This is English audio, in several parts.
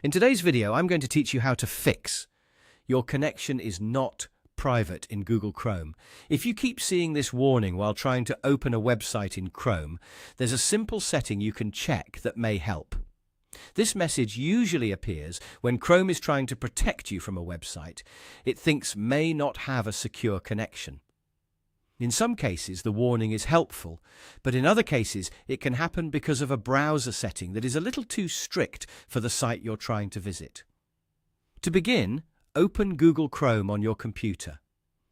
In today's video, I'm going to teach you how to fix your connection is not private in Google Chrome. If you keep seeing this warning while trying to open a website in Chrome, there's a simple setting you can check that may help. This message usually appears when Chrome is trying to protect you from a website it thinks may not have a secure connection. In some cases, the warning is helpful, but in other cases, it can happen because of a browser setting that is a little too strict for the site you're trying to visit. To begin, open Google Chrome on your computer.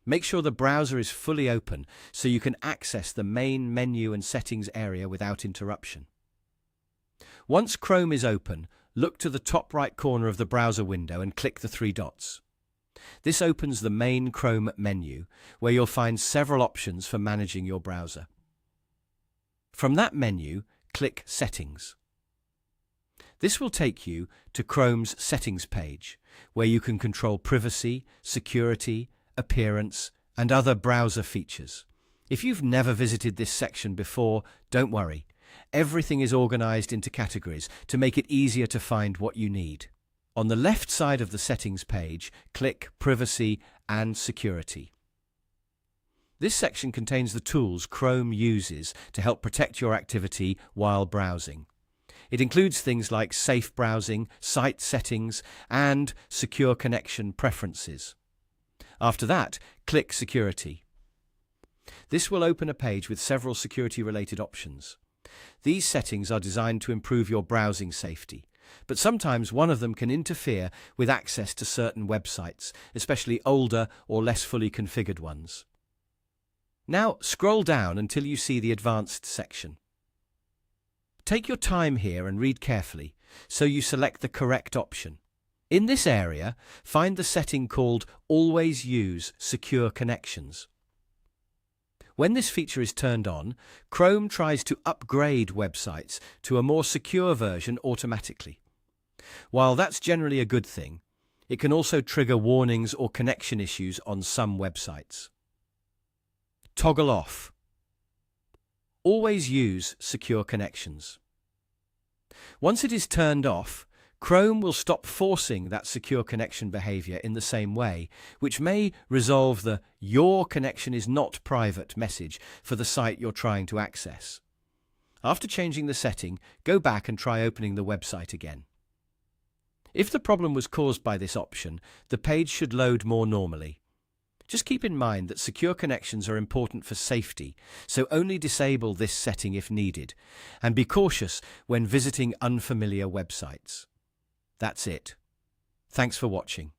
Make sure the browser is fully open so you can access the main menu and settings area without interruption. Once Chrome is open, look to the top right corner of the browser window and click the three dots. This opens the main Chrome menu, where you'll find several options for managing your browser. From that menu, click Settings. This will take you to Chrome's Settings page, where you can control privacy, security, appearance, and other browser features. If you've never visited this section before, don't worry. Everything is organized into categories to make it easier to find what you need. On the left side of the Settings page, click Privacy and Security. This section contains the tools Chrome uses to help protect your activity while browsing. It includes things like safe browsing, site settings, and secure connection preferences. After that, click Security. This will open a page with several security-related options. These settings are designed to improve your browsing safety, but sometimes one of them can interfere with access to certain websites, especially older or less fully configured ones. Now, scroll down until you see the Advanced section. Take your time here and read carefully, so you select the correct option. In this area, find the setting called Always Use Secure Connections. When this feature is turned on, Chrome tries to upgrade websites to a more secure version automatically. While that's generally a good thing, it can also trigger warnings or connection issues on some websites. Toggle off. Always use secure connections. Once it is turned off, Chrome will stop forcing that secure connection behavior in the same way, which may resolve the "your connection is not private" message for the site you're trying to access. After changing the setting, go back and try opening the website again. If the problem was caused by this option, the page should load more normally. Just keep in mind that secure connections are important for safety, so only disable this setting if needed, and be cautious when visiting unfamiliar websites. That's it. Thanks for watching.